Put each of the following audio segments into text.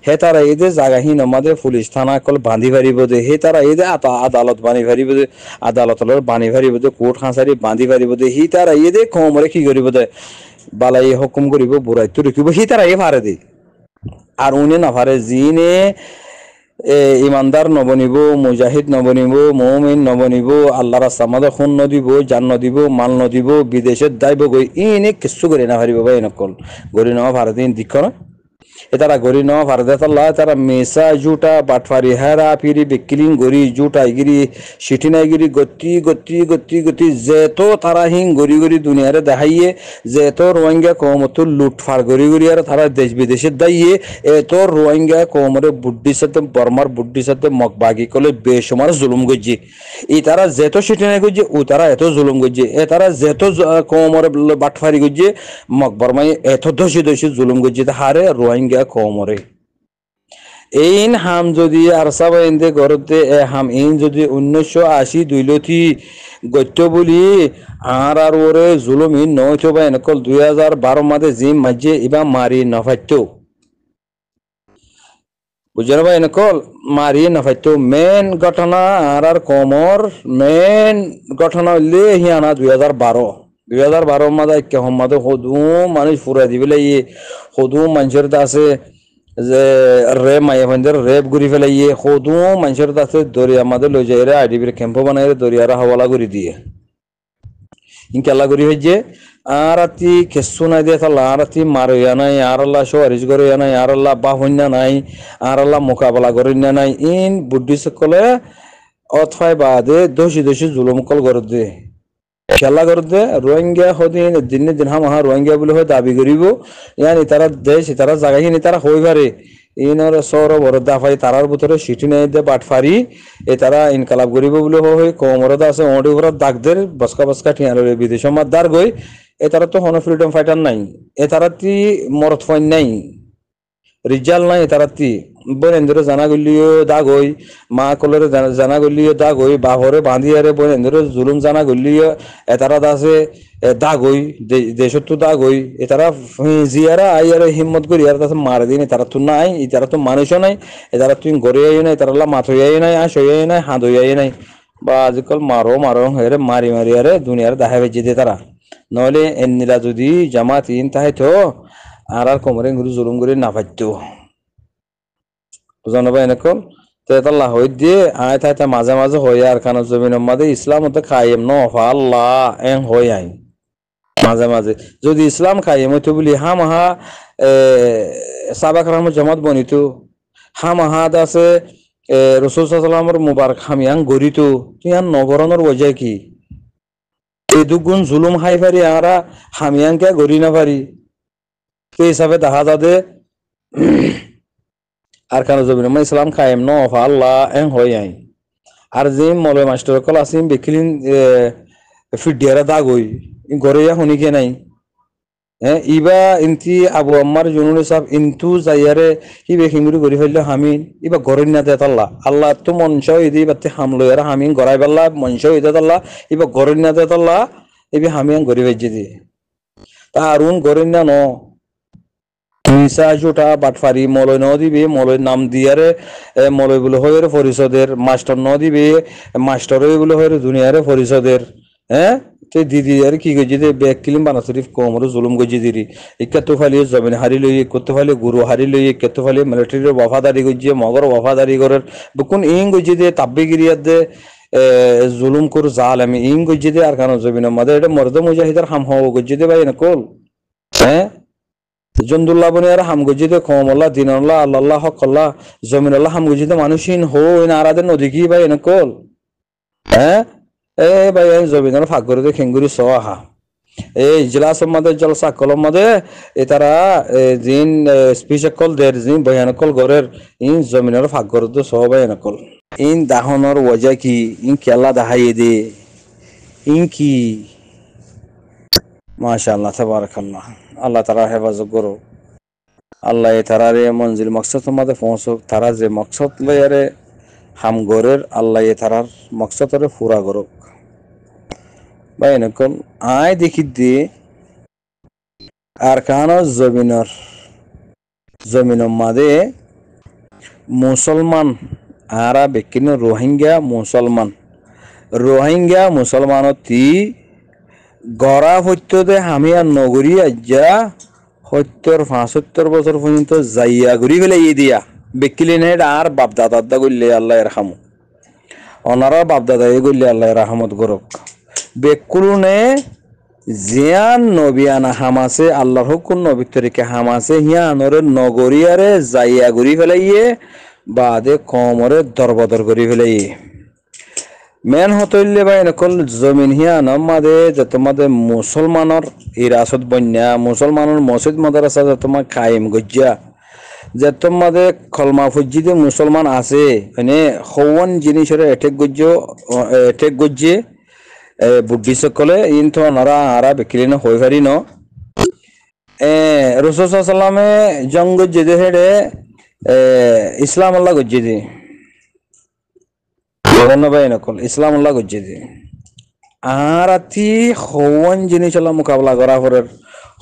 হে তারা এদের জাগাহীন আমাদের পুলিশ থানা কল বান্ধি পারিব দে হে তারা এদের আদালত বানি পারিব দে আদালতর বানি পারিব দে কোর্ট হাসারি বান্ধি পারিব দে হি তারা এদের কমরে কি করিব দে বালাই হুকুম করিব বুড়াইতো রেখিব হি তারা এ পারে দে আর উনি না পারে জিনে ইমানদার নবনিব মুজাহিদ নবনিব মুমিন নবনিব আল্লাহ রাস্তা মাদে খুন নদিব জান নদিব মাল নদিব বিদেশে দাইব গই ইনে কিছু করে না পারিব ভাই নকল গরি না ভারতীন দিক্ষ না এতারা গরি ন ভারদাতাল্লাহ তারা মেসা জুটা বাটফারি হেরা পিরি বিকিলিং গরি জুটা ইগিরি সিটিনা ইগিরি গতি যেতো তারা হিং গরি গরি দুনিয়ারে দেখাইয়ে যেতো রোহিঙ্গা কমতুল লুটফার গরি গরি আর তারা দেশ বিদেশে দাইয়ে এত রোহিঙ্গা কমরে বুড্ডির সাথে বর্মার বুড্ডির সাথে মগবাগি কলে বেসমার জুলুম গজ্জি ই তারা যেতো সিটিনা গজ্জি ও তারা এত জুলুম গজ্জি এ তারা যেতো কমরে বাটফারি গজ্জি মগ বর্মাই এত দোষী জুলুম গজ্জি হারে রোহিঙ্গা কমরে এইন হাম যদি আর সাবাইন্দে গরতে এ হাম ইন যদি 1980 দুইলতি গত্য বলি আর ওরে জুলুমি নয়তো বা এনেকল 2012 মাদে জিম মাঝে ইবা মারি নফাইতো বুঝলেন ভাই এনেকল মারি নফাইতো মেন ঘটনা আর কমর মেন ঘটনা হইলে হিয়ানা 2012 মাদে কে হমাদে হদু মানুষ ফুরা দিবেলে ই হদু মানুষের আছে যে রে মাইয়া ভান্ডার রেপ ঘুরি ফেলাইয়ে হদু মানুষের কাছে দরিয়া মাদে লই যায় রে আইডিবির ক্যাম্প বানাই দরিয়ারা হাওয়ালা করে দিয়ে ইনকাল্লা ঘুরি হইছে আর আতি কেসু নাই দিয়ে তাল্লা আর আতি মারইয়া নাই আর আল্লাহ সোয়ারিশ করিয়া নাই আর আল্লাহ বাহন্যা নাই আর আল্লাহ মোকাবেলা করিয়া নাই ইন বুদ্ধি সকলে অথফাই বাদে দোষী জুলুম কল করে দে খেলা করতে রোহিঙ্গা হদিন দিন হামাহা রোহিঙ্গা বলে হয় দাবি করিব ইয়ান ইতারা দেশ ইতারা জায়গাহীন ইতারা হই পারে ইনর সৌর বড় দাফাই তারার ভিতরে সিটি নাই দে বাটফারি এ তারা ইনকালাব করিব বলে হয় কোমরত আছে ওডি উপর দাগদের বসকা ঠিয়ালে বিদেশ মাদার গই এ তারা তো হন ফ্রিডম ফাইটার নাই এ তারা তি মরত ফাইন নাই রিজাল নাই তারাতি বনেন্দ্র জানা গলিও দাগ হই মা কলরে জানা গলিও দাগ হই বাহরে বাঁধিয়ারে বনেন্দ্র জুলুম জানা গলিও এতারা দাসে দাগ হই দেশত তো দাগ হই এতারা জিয়ারা আইয়ারে হিম্মত করি আর তাছে মার দিন তারা তো নাই এতারা তো মানুষও নাই এতারা তুই গড়ে আই নাই তারা মাথ হই আই নাই আশ হই আই নাই হাত হই আই নাই বা আজকাল মারো হেরে মারি আরে দুনিয়ার দেখা বেজে দে তারা নহলে এন্নিরা যদি জামাত ইন তাই তো আর কোমরে গুরু জুলুম করে না পাইতো বুঝানো ভাই এনেকল তো আল্লাহ হই দিয়ে আয় তাই মাঝে হই আর খান জমিন মাঝে ইসলাম হতে খাইম ন আল্লাহ এং হই আই মাঝে যদি ইসলাম খাইম হইতো বলি হামাহা সাবাক রহম জামাত বনিতো হামাহা আছে রসুল সাল্লামের মুবারক হামিয়াং গরিতো তুই আর নগরণের ওজা কি এই দুগুণ জুলুম হাই পারি আরা হামিয়াং কে গড়ি না পারি সেই হিসাবে দেখা যাবে আর কেন জমিন ইসলাম খাইম ন আল্লাহ এং হই আই আর যে মলয় মাস্টার কল আসিম বেখিলিন ফিডিয়ারা দাগ হই ঘরে শুনি কে নাই হ্যাঁ ইবা ইনতি আবু আম্মার জুনুল সাহেব ইন্তু যাইয়ারে কি বেখিমুরি গড়ি ফেললে হামিন ইবা ঘরে না দে আল্লাহ আল্লাহ তো মনসা ইদি বাতে হামলো আর হামিন গড়াই পাল্লা মনসা ইদে আল্লাহ ইবা ঘরে না দে আল্লাহ ইবি হামিয়ান গড়ি ভেজে দি তা আরুন ঘরে না ন মিসা জোটা বাটফারি মলয় ন দিবে মলয় নাম দিয়ারে মলয় গুলো হয়ে পরিষদের মাস্টার ন দিবে মাস্টার গুলো হয়ে দুনিয়ারে পরিষদের হ্যাঁ তো দিদি আর কি গজি দে ব্যাগ কিলিম বানা শরীফ কোমর জুলুম গজি দিরি ইকাতো ফালি জমিন হারি লই কত ফালি গুরু হারি লই কত ফালি মিলিটারির ওয়াফাদারি গজি মগর ওয়াফাদারি করার বুকুন ইং গজি দে তাব্বিগিরিয়াত দে জুলুম কর জালেম ইং গজি দে আর কানো জমিন মাদে এটা মর্দ মুজাহিদার হাম হও গজি দে ভাই না কল হ্যাঁ জন্দুল্লাহ বনে আর হাম গজিতে কমল্লাহ দিনাল্লাহ আল্লাহ হকল্লাহ জমিনাল্লাহ হাম গজিতে মানুষহীন হো আরাদের নদী কি ভাই এনে কল হ্যাঁ এ ভাই জমিনার ফাঁক করে খেঙ্গুরি সোহা এই ইজলাস মাদে জলসা কলম মাদে এ তারা জিন স্পিচ কল দের জিন বয়ানকল গরের ইন জমিনার ফাঁক করে তো সহ ভাই এনে কল ইন দাহনের ওজা কি ইন কেলা দাহাই দে ইন কি মাশাআল্লাহ তাবারাকাল্লাহ আল্লাহ তাআলা হেফাজত করো আল্লাহ তারারে মঞ্জিল মকসদ মাদে পৌঁছক তারা যে মকসদ লয়ারে হাম গরের আল্লাহ তারার মকসদরে পুরা করুক ভাই নকল আয় দেখি দিয়ে আর কানো জমিনের মাদে মুসলমান আরা বেকিন রোহিঙ্গা মুসলমানতি গড়া সত্যতে হামিয়া নগরী আজ্জা 70-75 বছর পর্যন্ত যাইয়া ঘুরি ফেলে দিয়া বেকিলে নেই আর বাপদাদা করলে আল্লাহ রাহামু অনারা বাপদাদা করলে আল্লাহ রাহমত গরক বেকুলনে জিয়ান নবিয়ানা হামাসে আল্লাহর হুকুম নবী তরিকে হামাসে হিয়া আনরে নগরিয়ারে যাইয়া ঘুরি ফেলাইয়ে বাদে কমরে দরবদর করি ফেলাইয়ে মেন হতইলে বা এনেকল জমিন হিয়া নমাদে যে তোমাদের মুসলমানের ইরাসত বন্যা মুসলমানের মসজিদ মাদ্রাসা যে তোমার কায়েম গজ্জা যে তোমাদের খলমা ফুজিদে মুসলমান আছে মানে হওয়ান জিনিসের এটেক গজ্জে বুদ্ধি সকলে ইনথ নরা আরা বেকিলিন হয়ে পারি ন রসুল সাল্লামে জং গজ্জে দে হেডে ইসলাম আল্লাহ গজ্জে দি ভাই নকল ইসলাম আল্লাহ গজ্জে দি আর আতি হওয়ান জিনিস আল্লাহ মোকাবলা করা হরের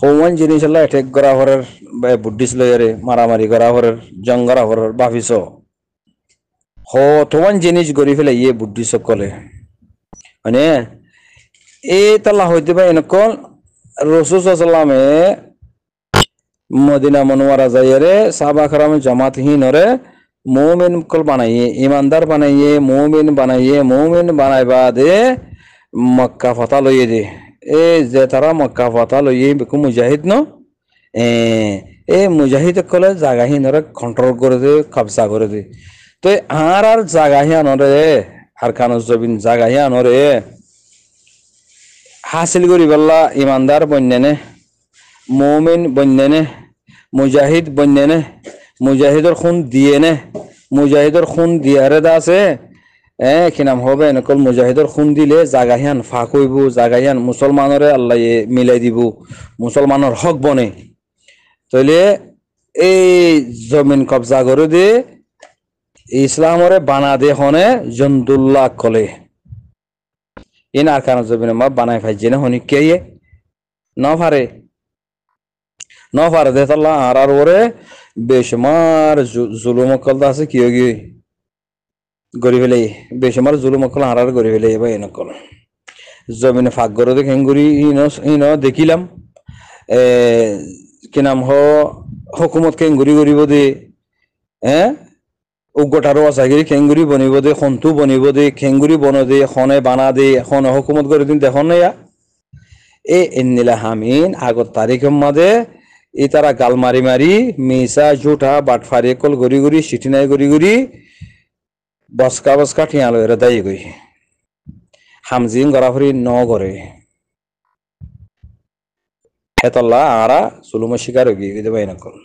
হওয়ান জিনিস আল্লাহ এটেক করা হরের বুদ্ধিস লয়ারে মারামারি করা হরের জং করা হরের বাফিস হওয়ান জিনিস গড়ি ফেলে ইয়ে বুদ্ধি সকলে মানে এই তাল্লা হইতে পারে নকল রসুল সাল্লামে মদিনা মনোয়ারা যাইরে সাহাবা کرام জামাত হিনরে মুমিন কল বানাইয়ে ইমানদার বানাইয়ে মুমিন বানাইবা দে মক্কা ফাতা লইয়ে দে এ যে তারা মক্কা ফাতা লইয়ে বেকু মুজাহিদ ন এ মুজাহিদ কলে জায়গা হিনরে কন্ট্রোল করে দে কবজা করে দে তো আর জায়গা হিনরে আর কানুস জবিন জায়গা হিনরে হাসিল করি বললা ইমানদার বন্যনে মুমিন বন্যনে মুজাহিদ বন্যনে মুজাহিদর খুন দিয়ে নে মুজাহিদর খুন দিয়ারে দাসে কি নাম হবে নকল মুজাহিদর খুন দিলে জাগাহিয়ান ফাঁক হইব জাগাহিয়ান মুসলমানরে আল্লাহ মিলাই দিব মুসলমানের হক বনে তাইলে এই জমিন কবজা করে দে ইসলামরে বানা দে হনে জন্দুল্লাহ কলে ইন আর কারণ জমিন মা বানাই ফাইজে না হনি কে ন পারে দে তাল্লা আর ওরে বেশমার জুলুম কল আছে কি গিয়ে গড়ি ফেলে বেশমার জুলুম কল আর গড়ি ফেলে এবার নকল জমিনে ফাঁক করে দেখে হেঙ্গুরি ইন দেখিলাম কি নাম হকুমত কেঙ্গুরি করিব দে উগ্গটারও আচাগিরি খেঙ্গুরি বনিব দে খন্তু বনিব দে খেঙ্গুরি বন দে খনে বানা দে খনে হকুমত করে দিন দেখুন না এন্নিলা হামিন আগত তারিখের মাঝে ই তারা গাল মারি মিসা জুঠা বাটফারি কল গড়ি সিটি নাই গড়ি বসকা ঠিয়া লয় দায়ী গই হামজিং গড়াফরি ন গড়ে হেতল্লা আরা সুলুম শিকার গিয়ে দেবাই নকল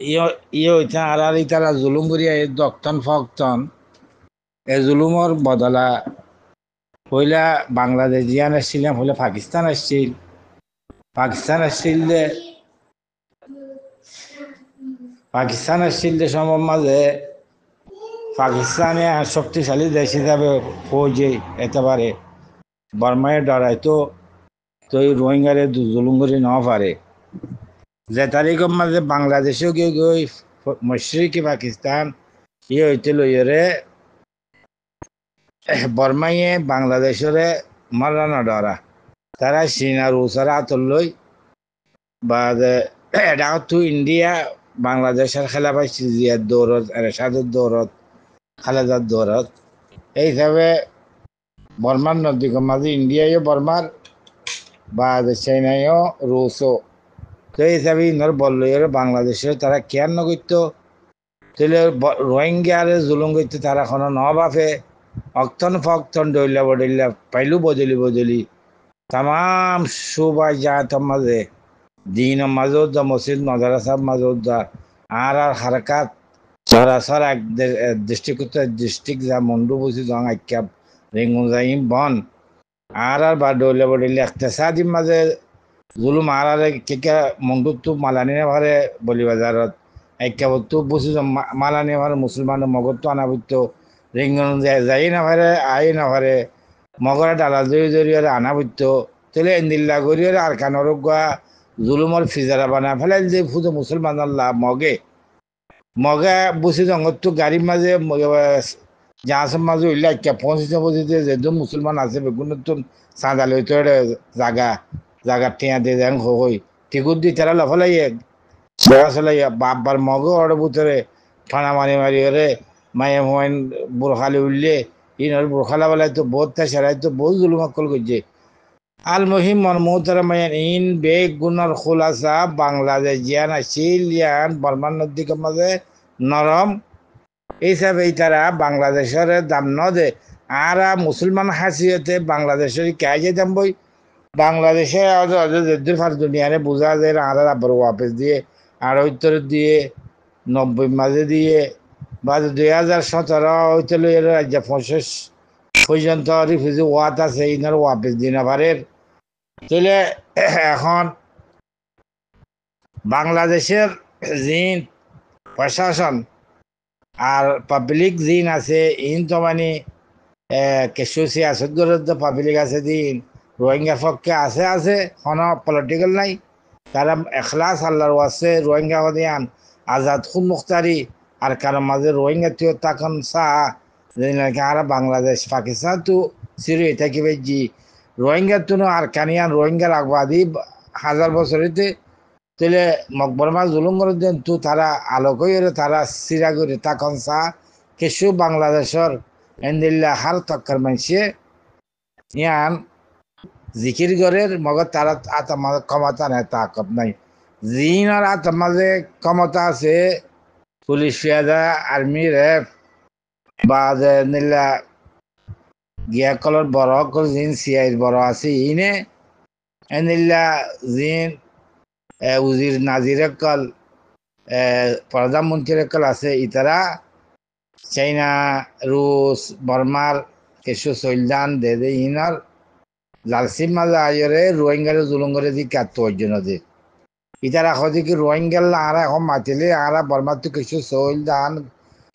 ইয়ে আর তারা জুলুম করিয়া দক্তন ফক্তন এ জুলুমর বদলা পয়লা বাংলাদেশ জিয়ান আসছিলাম হলে পাকিস্তান আসছিল সময় মাঝে পাকিস্তানে শক্তিশালী দেশ হিসাবে ফৌজে একেবারে বর্মায় ডরাইতো তো রোহিঙ্গারে জুলুম করে না পারে যে তারিখের মাঝে বাংলাদেশেও গিয়ে মশরিকি পাকিস্তান ইয়ে হইতে লইরে বর্মাইয়ে বাংলাদেশরে মারানো ডরা তারা চীনা রুসারা আতর লই বা এটা তো ইন্ডিয়া বাংলাদেশের খেলা পাইছে জিয়ার দৌড়ত এরশাদের দৌড়ত খালেদার দৌড়ত এই হিসাবে বর্মার নদীর মাঝে ইন্ডিয়াও বর্মার বা চাইনাও রুশও তো এই হিসাবে ইনর বললইরে বাংলাদেশের তারা কেয়ার নগত্য তাহলে রোহিঙ্গারে জুলুম করতে তারা এখনো ন বাফে অক্তন ফক্তন ডইলা পাইলু বদলি তাম সুবাই যা মাঝে দিন মাজুদ মসজিদ মাদ্রাসা মাজুদ আর হারকাত সরাসর এক ডিস্ট্রিক্ট যা মন্ডু বুঝি জং আইকা রেঙ্গুন যাইম বন আর বা ডইলে একতেসাদির মাঝে জুলুম আর কেকা মন্ডুত মালানি ভারে বলি বাজারত আইকা তো বুঝি মালানি ভারে মুসলমানের মগত আনাবৃত্ত রেঙ্গুন যাই না ভারে আই না ভারে মগরা ডালা জড়িয়ে আনাবৃত্ত তেলে এন্দিল্লা গড়িয়ে আর কানর জুলুমর ফিজারা বানা ফেলাই যে ফুজো মুসলমান আল্লাহ মগে মগে বুঝি জঙ্গত গাড়ির মাঝে জাহাজের মাঝে উইলে একটা পৌঁছিতে পৌঁছিতে যেহেতু মুসলমান আছে বেগুন তো চাঁদা লইতে জাগা জাগা টিয়া দিয়ে দেন হই টিকুট দি তারা লফলাইয়ে জাগা চলাইয়া বাপবার মগে ওর ভিতরে ঠানা মারি মারি ওরে মায়ে মোয়াইন বুরখালি উঠলে ইনর বুরখালা বেলায় তো বহুত সেরাই তো বহুত জুলুম অকল করছে আল মহিম মর্মতারা মায়ান ইন বেগ গুণর খোলাসা বাংলাদেশ জিয়ান আছিল ইয়ান বর্মান নদীকে মাঝে নরম এইসব এই তারা বাংলাদেশের দাম ন দে আর মুসলমান হাসিয়তে বাংলাদেশের কে দাম বই বাংলাদেশে যেদুর ফার দুনিয়ারে বোঝা যায় আর আবার ওয়াপেস দিয়ে আর উত্তর দিয়ে 90 মাঝে দিয়ে বা 2017 হইতে রাজ্য 25 পর্যন্ত রিফিউজি ওয়াত আছে ইনার ওয়াপেস দিন আবারের তাহলে এখন বাংলাদেশের জিন প্রশাসন আর পাবলিক জিন আছে ইন তো মানে কিছু সিয়াসত গড়ে তো পাবলিক আছে দিন রোহিঙ্গার পক্ষে আছে আছে কোনো পলিটিক্যাল নাই তারা এখলাস আল্লাহর আছে রোহিঙ্গা হদিয়ান আজাদ খুন মুখতারি আর কারোর মাঝে রোহিঙ্গা তুই তখন চাহ আর বাংলাদেশ পাকিস্তান তো সিরি থাকিবে জি রোহিঙ্গা তুনো আর কানিয়ান রোহিঙ্গার আগবাদী হাজার বছরেতে তাহলে মকবরমা জুলুম করে দেন তো তারা আলোক হয়ে তারা সিরা করে তখন চাহ কিছু বাংলাদেশের এন্দিল্লা হার তক্কর মানছে ইয়ান জিকির গরের মগর তারা আত্মার ক্ষমতা নাই তাকত নাই জিনার আত্মাজে ক্ষমতা আছে পুলিশ ফিয়াদা আর্মি র্যাব বা নিলা গিয়া কলর বড় জিন সিআইর বড় আছে ইনে এনিল্লা জিন উজির নাজির কল প্রধানমন্ত্রীর কল আছে ইতারা চাইনা রুশ বর্মার কিছু সৈলদান দে দে ইনার লালসিম মাঝে আয়রে রোহিঙ্গারে জুলুম করে দি কাত অর্জন দে ইতারা হদি কি রোহিঙ্গাল আরা এখন মাতিলে আরা বর্মার তো কিছু সৈলদান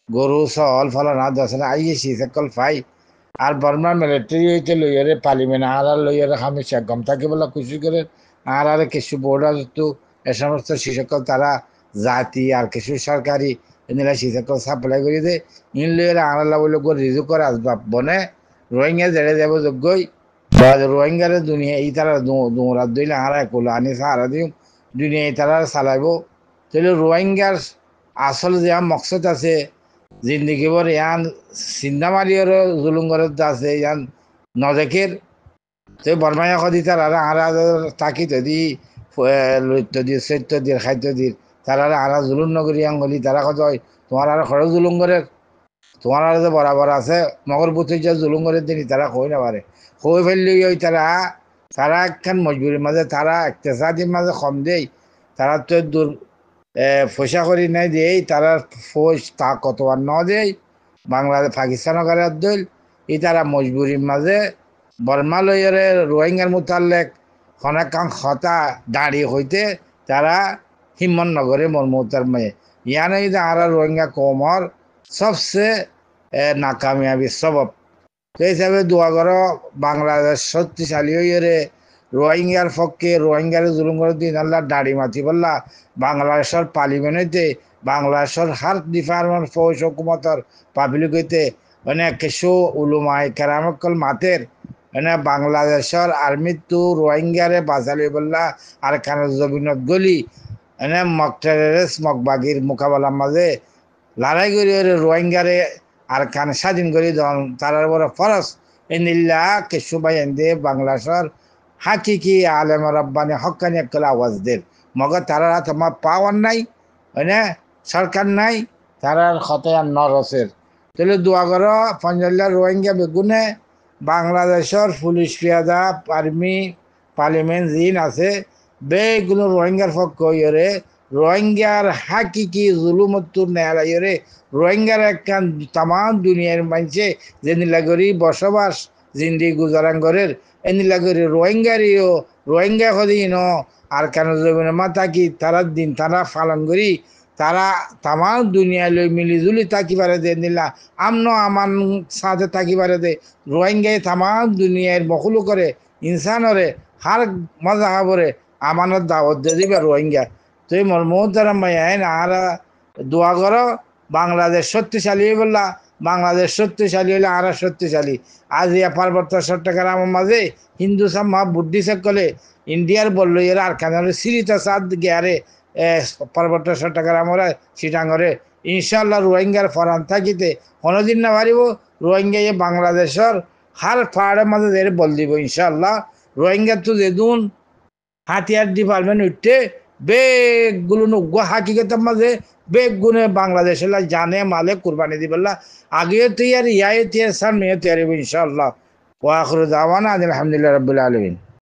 গরু সল ফলনা দশনা আইয়ে সকল ফাই আর বর্মার মিলিটারি হইতে লইয়ারে পার্লিমেন্ট আর লইয়ারে হামেশা গম থাকে বলে খুশি করে আর কিছু বোর্ডার তো এ সমস্ত শিক্ষক তারা জাতি আর কিছু সরকারি এনে শিক্ষক সাপ্লাই করে দে ইন লইয়ারে আনাল্লা বলে রিজু করে আসবাব বনে রোহিঙ্গা জেড়ে যাব যোগ্যই রোহিঙ্গারে দুনিয়া এই তারা দৌড়াত দইলে আরা কোলো আনি সারা দিও দুনিয়া এই তারা চালাইব তাহলে রোহিঙ্গার আসল যে মকসদ আছে জিন্দগি ভর ইয়ান চিন্তা মারিওর জুলুম করে আছে ইয়ান নদেকের তো বর্মায়া কদি তার আরা তাকি যদি লইত্য দিয়ে সৈত্য দিয়ে খাদ্য দিয়ে তারা আরা জুলুম নগরী আঙ্গলি তারা কত তোমার আর খরচ জুলুম করে তোমার আর যে বরাবর আছে মগর বুথে যে জুলুম করে দিনি তারা কই না পারে কই ফেললি ওই তারা তারা একখান মজবুরির মাঝে তারা একতেসাদির মাঝে কম দেই তারা তো দূর পয়সা করি নাই দেই তারা ফৌজ তা কত আর ন দেই বাংলাদেশ পাকিস্তান করে দল ই তারা মজবুরির মাঝে বর্মা লইয়ারে রোহিঙ্গার মোতালেক অনেকাং হতা দাঁড়িয়ে হইতে তারা হিম্মত নগরে মর্মতার মেয়ে ইয়ানে আর রোহিঙ্গা কমর সবচেয়ে নাকামিয়াবি সবব সেই হিসাবে দোয়া করো বাংলাদেশ শক্তিশালী হইরে রোহিঙ্গার পক্ষে রোহিঙ্গারে জুলুম করে দিন আল্লাহ দাড়ি মাতি বললা বাংলাদেশের পার্লিমেন্টে বাংলাদেশের হার ডিপার্টমেন্ট ফৌজ হুকুমতর পাবলিক হইতে অনেক কিছু উলুমায় কেরামকল মাতের মানে বাংলাদেশের আর্মির তো রোহিঙ্গারে বাঁচালি বললা আর খান জবিনত গলি এনে মক টেররিস্ট মকবাগির মোকাবেলার মাঝে লড়াই করে রোহিঙ্গারে আর খান স্বাধীন করে দেন তার বড় ফরস এনিল্লা কিছু বাইন দে বাংলাদেশের হাকিকি আলেম রব্বানি হকানি একল আওয়াজ দের মগর তারা তোমার পাওয়ার নাই মানে সরকার নাই তারার খতায়ান নরসের তাহলে দোয়া করো পঞ্জাল্লা রোহিঙ্গা বেগুনে বাংলাদেশের পুলিশ ফিয়াদা আর্মি পার্লিমেন্ট জিন আছে বেগুলো রোহিঙ্গার পক্ষ ইয়ে রোহিঙ্গার হাকিকি জুলুমত্তুর নেয়ালা ইয়ে রোহিঙ্গার একখান তাম দুনিয়ার মানছে যে নীলাগরি বসবাস জিন্দি গুজারাঙ্গরের এ নীলাগরি রোহিঙ্গারিও রোহিঙ্গা কদিন আর কেন জমিন মাতা কি তারা দিন তারা পালন করি তারা তাম দুনিয়া লই মিলিজুলি থাকি পারে দে নিলা আমনো আমার সাথে থাকি পারে দে রোহিঙ্গায় তাম দুনিয়ার মখলু করে ইনসানরে হার মজা খাবরে আমানত দাওয়াত দিয়ে দিবে রোহিঙ্গা তুই মোর মোহতারা মাইন আর দোয়া করো বাংলাদেশ শক্তিশালী বললা বাংলাদেশ শক্তিশালী হলে আর শক্তিশালী আজ ইয়া পার্বত্য চট্টগ্রাম মাঝে হিন্দু সাম্মা বুদ্ধি সকলে ইন্ডিয়ার বললো এর আর কেন সিরিতা সাদ গিয়ারে পার্বত্য চট্টগ্রামরে সিটাঙরে ইনশাল্লাহ রোহিঙ্গার ফরান থাকিতে কোনোদিন না পারিব রোহিঙ্গা বাংলাদেশের হার পাহাড়ের মাঝে এর বল দিব ইনশাল্লাহ রোহিঙ্গা তো যেদুন হাতিয়ার ডিপার্টমেন্ট উঠতে বেগগুলো হাকিগতের মাঝে বেগ গুনে বাংলাদেশের জানে মালে কুরবানি দিবল্লা আগে তৈয়ারি ইয়াই তৈয়ার সামনে তৈয়ারি ইনশাআল্লাহ ওয়া আখিরু দাওয়ানা আলহামদুলিল্লাহি রাব্বিল আলামিন।